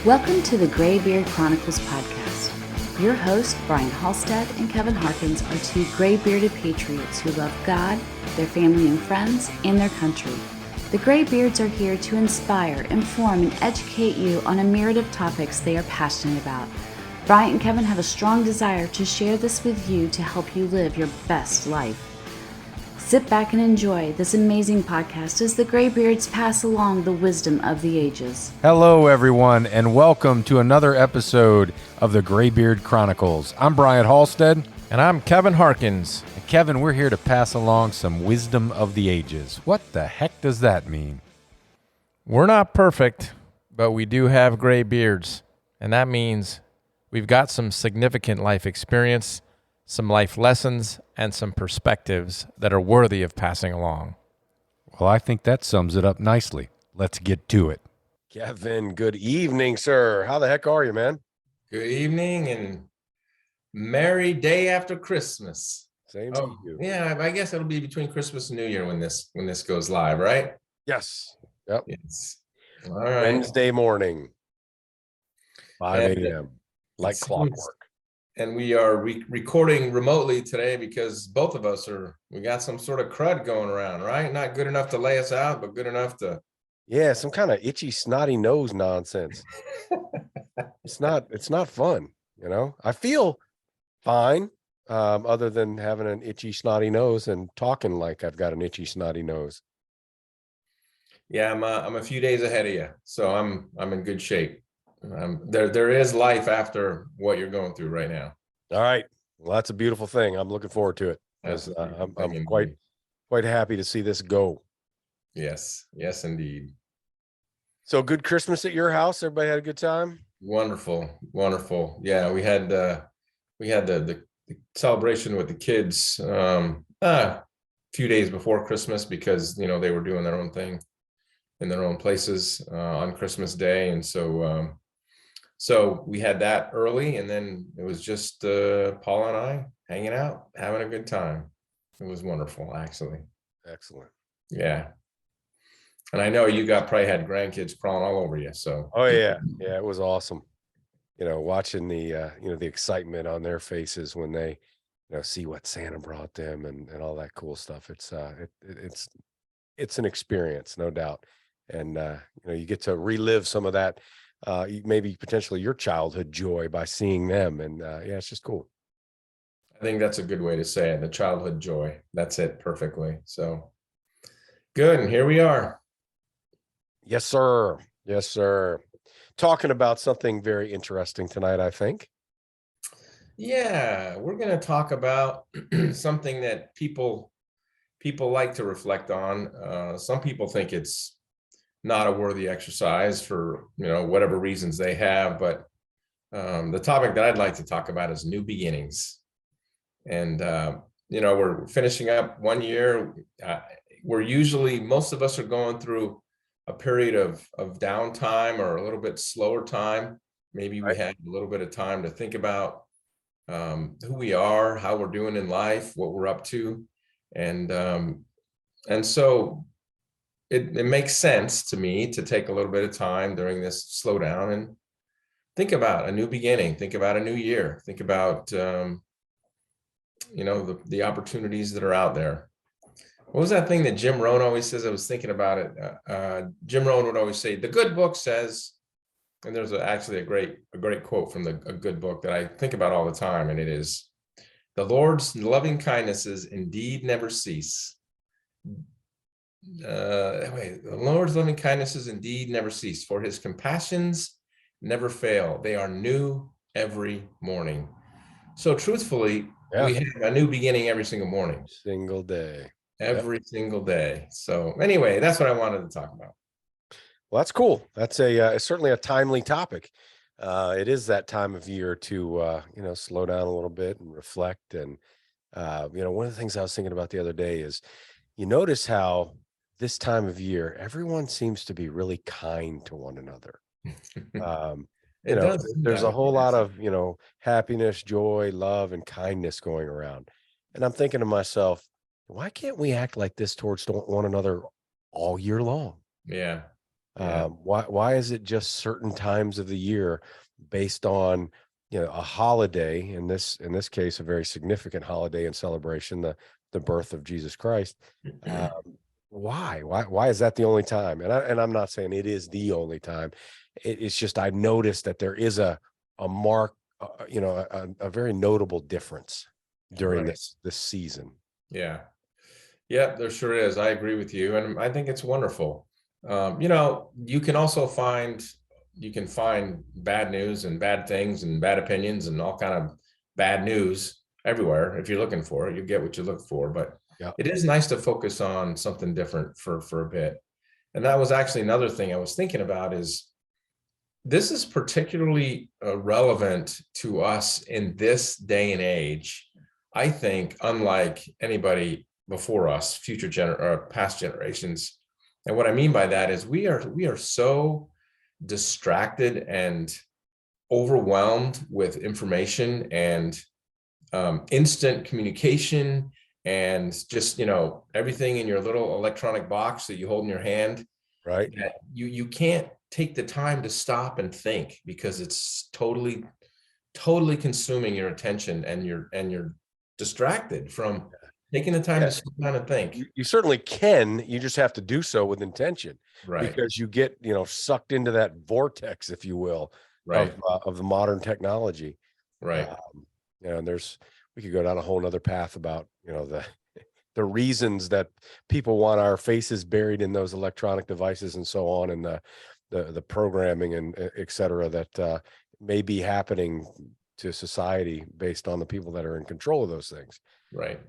Welcome to the Graybeard Chronicles podcast. Your hosts, Brian Halstead and Kevin Harkins, are two gray-bearded patriots who love God, their family and friends, and their country. The Graybeards are here to inspire, inform, and educate you on a myriad of topics they are passionate about. Brian and Kevin have a strong desire to share this with you to help you live your best life. Sit back and enjoy this amazing podcast as the Graybeards pass along the wisdom of the ages. Hello, everyone, and welcome to another episode of the Graybeard Chronicles. I'm Brian Halstead. And I'm Kevin Harkins. And Kevin, we're here to pass along some wisdom of the ages. What the heck does that mean? We're not perfect, but we do have gray beards. And that means we've got some significant life experience, some life lessons, and some perspectives that are worthy of passing along. Well, I think that sums it up nicely. Let's get to it. Kevin, good evening, sir. How the heck are you, man? Good evening and merry day after Christmas. Same to you. Yeah, I guess it'll be between Christmas and New Year when this goes live, right? Yes. Yep. Yes. All right. Wednesday morning, 5 a.m. Like clockwork. And we are recording remotely today because both of us we got some sort of crud going around, right? Not good enough to lay us out, but good enough to. Yeah, some kind of itchy, snotty nose nonsense. It's not fun, you know. I feel fine, other than having an itchy, snotty nose and talking like I've got an itchy, snotty nose. Yeah, I'm a few days ahead of you, so I'm in good shape. There is life after what you're going through right now. All right. Well, that's a beautiful thing. I'm looking forward to it. I'm quite happy to see this go. Yes, indeed. So good Christmas at your house. Everybody had a good time. Wonderful. Yeah, we had the celebration with the kids a few days before Christmas because they were doing their own thing in their own places on Christmas Day, and so we had that early, and then it was just Paula and I hanging out, having a good time. It was wonderful, actually. Excellent. Yeah. And I know you probably had grandkids crawling all over you. So. Oh yeah, it was awesome. Watching the the excitement on their faces when they see what Santa brought them and all that cool stuff. It's an experience, no doubt. And you get to relive some of that. Maybe potentially your childhood joy by seeing them. And it's just cool. I think that's a good way to say it. The childhood joy. That's it perfectly. So good. And here we are. Yes, sir. Yes, sir. Talking about something very interesting tonight, I think. Yeah, we're going to talk about something that people like to reflect on. Some people think it's not a worthy exercise for whatever reasons they have, but the topic that I'd like to talk about is new beginnings. And we're finishing up one year. Most of us are going through a period of downtime or a little bit slower time. Maybe we had a little bit of time to think about who we are, how we're doing in life, what we're up to, and so it makes sense to me to take a little bit of time during this slowdown and think about a new beginning, think about a new year, think about the opportunities that are out there. What was that thing that Jim Rohn always says? I was thinking about it. Jim Rohn would always say, the good book says, and there's actually a great quote from a good book that I think about all the time. And it is, the Lord's loving kindnesses indeed never cease. The Lord's loving kindnesses indeed never cease, for his compassions never fail. They are new every morning. So truthfully, we have a new beginning every single morning. Single day. Every single day. So anyway, that's what I wanted to talk about. Well, that's cool. That's certainly a timely topic. It is that time of year to slow down a little bit and reflect. And one of the things I was thinking about the other day is, you notice how this time of year everyone seems to be really kind to one another. There's a whole lot of happiness, joy, love, and kindness going around. And I'm thinking to myself, why can't we act like this towards one another all year long? Yeah. Yeah. Why is it just certain times of the year based on, a holiday, in this case, a very significant holiday and celebration, the birth of Jesus Christ? Why is that the only time? And I'm not saying it is the only time. It's just, I noticed that there is a mark, a very notable difference during Right. this season. Yeah. Yeah, there sure is. I agree with you. And I think it's wonderful. You can also find bad news and bad things and bad opinions and all kind of bad news everywhere. If you're looking for it, you get what you look for. But Yeah. it is nice to focus on something different for a bit. And that was actually another thing I was thinking about is this is particularly relevant to us in this day and age. I think, unlike anybody before us, past generations. And what I mean by that is we are so distracted and overwhelmed with information and instant communication and just everything in your little electronic box that you hold in your hand, Right. that you can't take the time to stop and think because it's totally consuming your attention, and you're distracted from taking the time to slow down and think. You certainly can. You just have to do so with intention, Right. because you get, sucked into that vortex, if you will, Right. of the modern technology. Right. And we could go down a whole nother path about, the reasons that people want our faces buried in those electronic devices and so on, and the programming and et cetera that may be happening to society based on the people that are in control of those things. Right.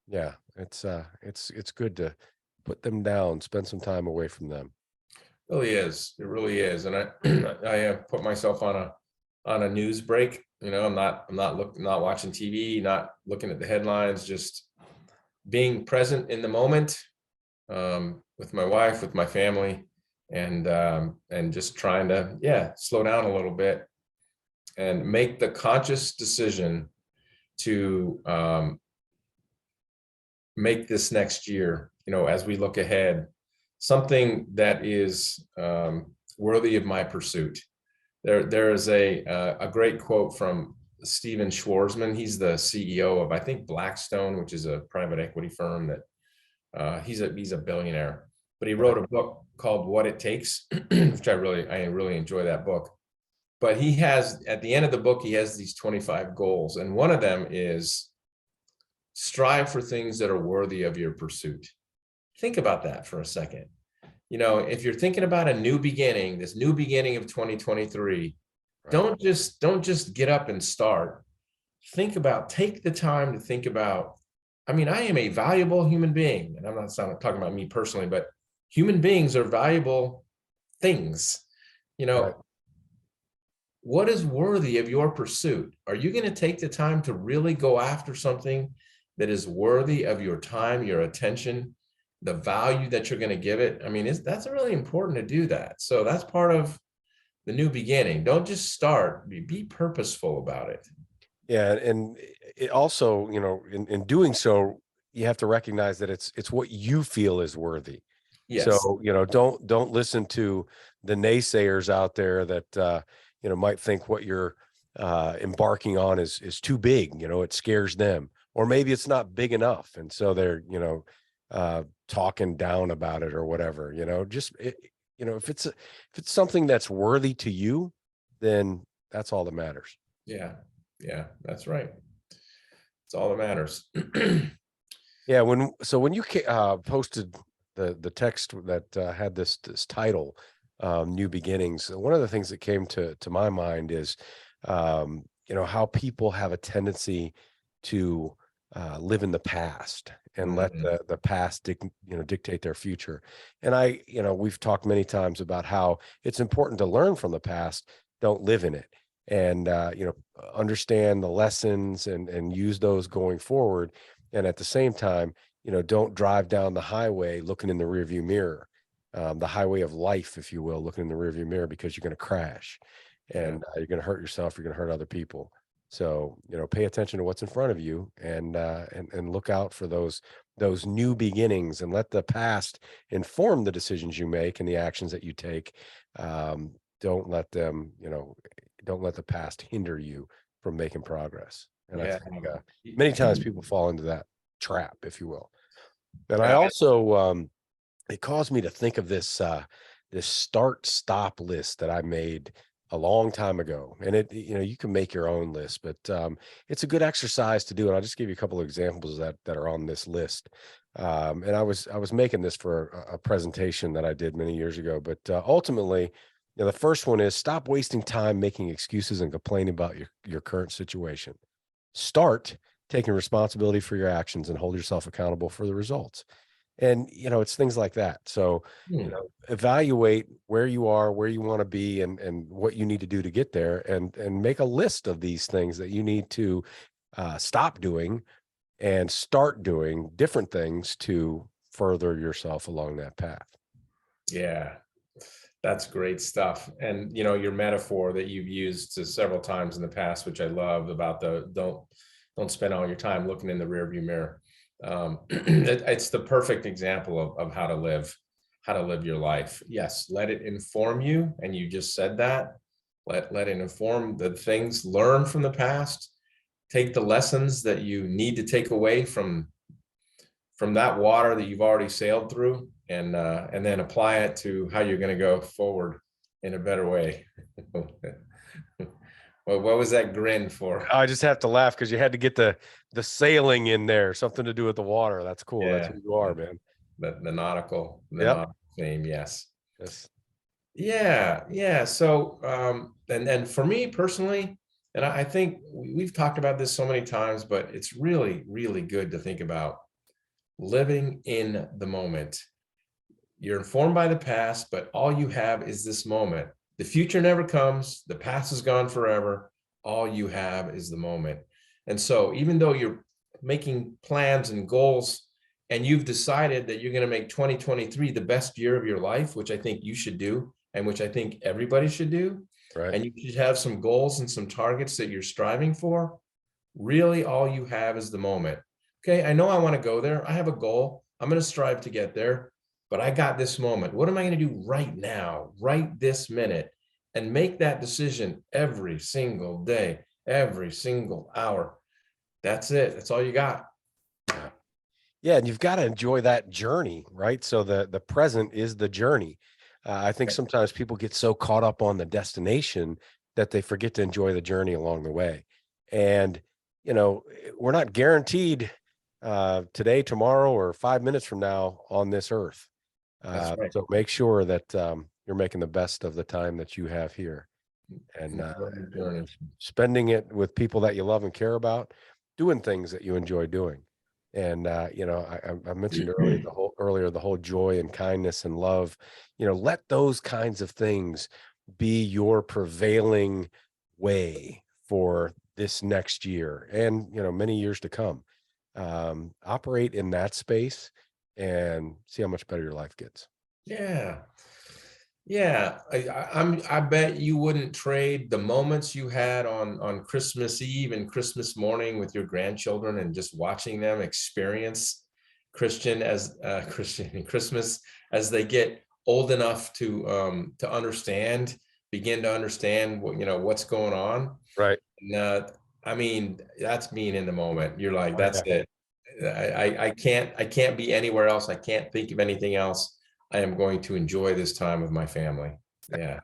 Yeah, it's good to put them down, spend some time away from them. It really is. It really is. And I put myself on a news break. I'm not watching TV, not looking at the headlines, just being present in the moment, with my wife, with my family, and just trying to slow down a little bit and make the conscious decision to make this next year, as we look ahead, something that is worthy of my pursuit. There is a great quote from Steven Schwarzman. He's the CEO of, I think, Blackstone, which is a private equity firm that he's a billionaire, but he wrote a book called What It Takes, which I really enjoy that book. But he has, at the end of the book, he has these 25 goals. And one of them is strive for things that are worthy of your pursuit. Think about that for a second. If you're thinking about a new beginning, this new beginning of 2023, don't just get up and start. Take the time to think about, I am a valuable human being, and I'm not talking about me personally, but human beings are valuable things. Right. What is worthy of your pursuit? Are you going to take the time to really go after something that is worthy of your time, your attention, the value that you're going to give it? That's really important to do that. So that's part of the new beginning. Don't just start, be purposeful about it. Yeah. And it also, in doing so, you have to recognize that it's what you feel is worthy. Yes. So, don't listen to the naysayers out there that, might think what you're embarking on is too big. It scares them, or maybe it's not big enough, and so they're talking down about it or whatever. If it's something that's worthy to you, then that's all that matters. Yeah, that's right. It's all that matters. Yeah. When you posted the text that had this title, New Beginnings, one of the things that came to my mind is, how people have a tendency to live in the past and let the past dictate their future. And we've talked many times about how it's important to learn from the past, don't live in it, and understand the lessons and use those going forward. And at the same time, don't drive down the highway looking in the rearview mirror, the highway of life, if you will, looking in the rearview mirror, because you're going to crash, and you're going to hurt yourself. You're going to hurt other people. So, pay attention to what's in front of you, and look out for those new beginnings, and let the past inform the decisions you make and the actions that you take. Don't let them, don't let the past hinder you from making progress. And I Yeah. think many times people fall into that trap, if you will. And I Yeah. also, it caused me to think of this start stop list that I made a long time ago. And you can make your own list, but it's a good exercise to do. And I'll just give you a couple of examples that are on this list. And I was making this for a presentation that I did many years ago, but ultimately, the first one is stop wasting time making excuses and complaining about your current situation. Start taking responsibility for your actions and hold yourself accountable for the results. And, it's things like that. So, evaluate where you are, where you want to be, and what you need to do to get there, and make a list of these things that you need to stop doing and start doing different things to further yourself along that path. Yeah, that's great stuff. And your metaphor that you've used several times in the past, which I love, about the don't spend all your time looking in the rearview mirror. It's the perfect example of how to live your life. Yes, let it inform you. And you just said that. Let it inform the things, learn from the past, take the lessons that you need to take away from that water that you've already sailed through, and then apply it to how you're going to go forward in a better way. Well, what was that grin for? I just have to laugh because you had to get the sailing in there, something to do with the water. That's cool. Yeah, That's who you are, man. the nautical Yep. theme. Yes. Yes. Yeah. So, and for me personally, and I think we've talked about this so many times, but it's really, really good to think about living in the moment. You're informed by the past, but all you have is this moment. The future never comes. The past is gone forever. All you have is the moment. And so even though you're making plans and goals, and you've decided that you're going to make 2023 the best year of your life, which I think you should do, and which I think everybody should do, Right. and you should have some goals and some targets that you're striving for, really all you have is the moment. Okay, I know I want to go there. I have a goal. I'm going to strive to get there, but I got this moment. What am I going to do right now, right this minute? And make that decision every single day, every single hour. That's it. That's all you got. Yeah, and you've got to enjoy that journey, right? So the present is the journey. I think sometimes people get so caught up on the destination that they forget to enjoy the journey along the way. And we're not guaranteed today, tomorrow, or 5 minutes from now on this earth. That's right. So make sure that you're making the best of the time that you have here, and spending it with people that you love and care about, doing things that you enjoy doing. And I mentioned earlier the whole joy and kindness and love. Let those kinds of things be your prevailing way for this next year, and many years to come. Operate in that space and see how much better your life gets. Yeah. I bet you wouldn't trade the moments you had on Christmas Eve and Christmas morning with your grandchildren, and just watching them experience Christian Christmas as they get old enough to begin to understand what's going on. Right. And I mean, that's being in the moment. You're like, Oh, that's yeah. it. I can't be anywhere else. I can't think of anything else. I am going to enjoy this time with my family. Yeah.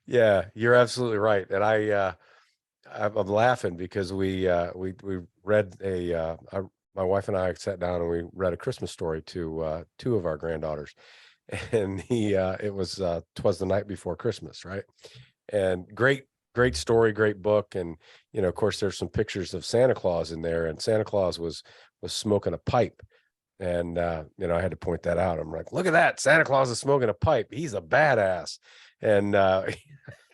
Yeah, you're absolutely right. And I'm laughing because we read my wife and I sat down and we read a Christmas story to two of our granddaughters, and it was 'Twas the Night Before Christmas, right? And great story, great book. And of course there's some pictures of Santa Claus in there, and Santa Claus was smoking a pipe. And I had to point that out. I'm like, look at that, Santa Claus is smoking a pipe, he's a badass. And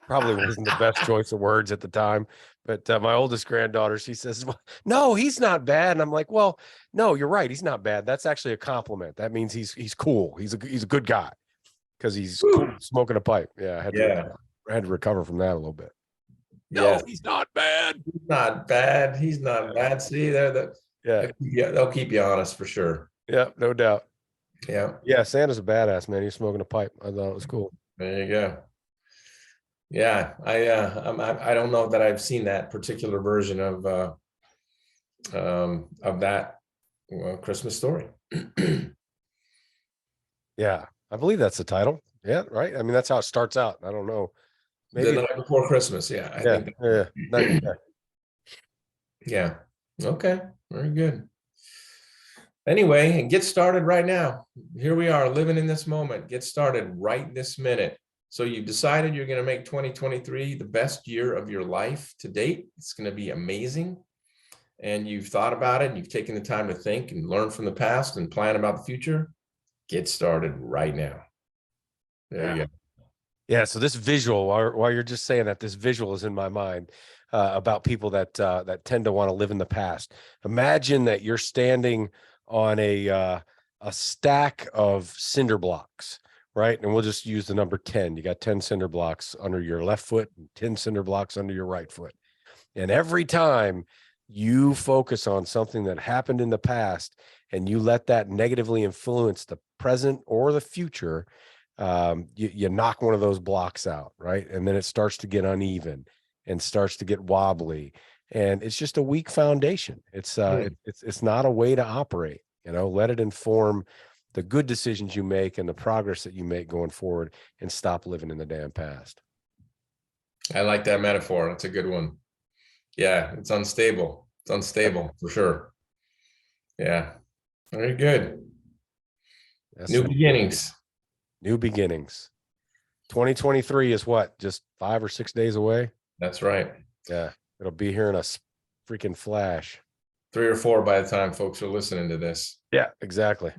probably wasn't the best choice of words at the time, but my oldest granddaughter, she says, well, no, he's not bad. And I'm like, well, no, you're right, he's not bad. That's actually a compliment. That means he's cool, he's a good guy, because he's cool smoking a pipe. Yeah, I had to recover from that a little bit. No, he's not bad. He's not bad. He's not bad. See, they'll keep you honest for sure. Yeah, no doubt. Yeah. Yeah, Santa's a badass, man. He's smoking a pipe. I thought it was cool. There you go. Yeah, I don't know that I've seen that particular version of that Christmas Story. Yeah, I believe that's the title. Yeah, right. I mean, that's how it starts out. I don't know. Maybe The Night Before Christmas. Yeah, I think. Yeah. Okay. Very good. Anyway, and get started right now. Here we are living in this moment. Get started right this minute. So you've decided you're going to make 2023 the best year of your life to date. It's going to be amazing. And you've thought about it, and you've taken the time to think and learn from the past and plan about the future. Get started right now. There you go. Yeah. So this visual, while you're just saying that, this visual is in my mind about people that tend to want to live in the past. Imagine that you're standing on a stack of cinder blocks, right? And we'll just use the number 10. You got 10 cinder blocks under your left foot and 10 cinder blocks under your right foot. And every time you focus on something that happened in the past and you let that negatively influence the present or the future, you knock one of those blocks out, right? And then it starts to get uneven and starts to get wobbly, and it's just a weak foundation. It's not a way to operate. Let it inform the good decisions you make and the progress that you make going forward, and stop living in the damn past. I like that metaphor. That's a good one. Yeah, it's unstable. It's unstable for sure. Yeah, very good. New beginnings. New beginnings. 2023 is what? Just 5 or 6 days away? That's right. Yeah, it'll be here in a freaking flash. 3 or 4 by the time folks are listening to this. Yeah, exactly.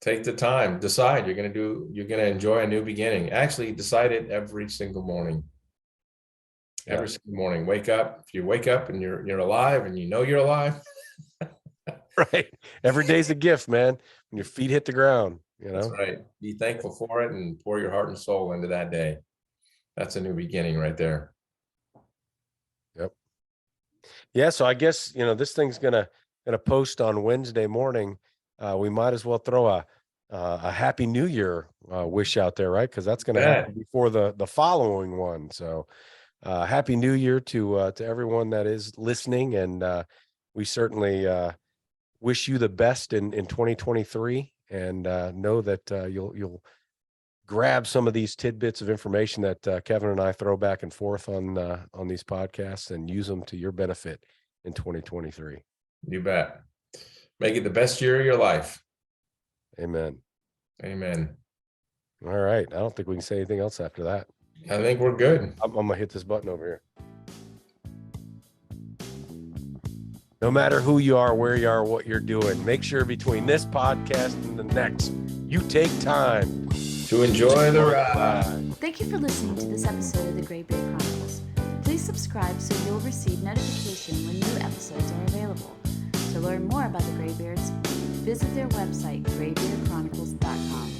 Take the time, decide you're going to enjoy a new beginning. Actually decide it every single morning. Every single morning. Wake up. If you wake up and you're alive and you know you're alive. Right. Every day's a gift, man. When your feet hit the ground, That's right. Be thankful for it and pour your heart and soul into that day. That's a new beginning right there. Yep. Yeah. So I guess, this thing's gonna post on Wednesday morning. We might as well throw a Happy New Year wish out there, right? Because that's gonna happen before the following one. So Happy New Year to everyone that is listening, and we certainly wish you the best in 2023, and know that you'll grab some of these tidbits of information that Kevin and I throw back and forth on these podcasts and use them to your benefit in 2023. You bet. Make it the best year of your life. Amen. Amen. All right. I don't think we can say anything else after that. I think we're good. I'm going to hit this button over here. No matter who you are, where you are, what you're doing, make sure between this podcast and the next, you take time to enjoy the ride. Thank you for listening to this episode of the Graybeard Chronicles. Please subscribe so you'll receive notification when new episodes are available. To learn more about the Graybeards, visit their website, graybeardchronicles.com.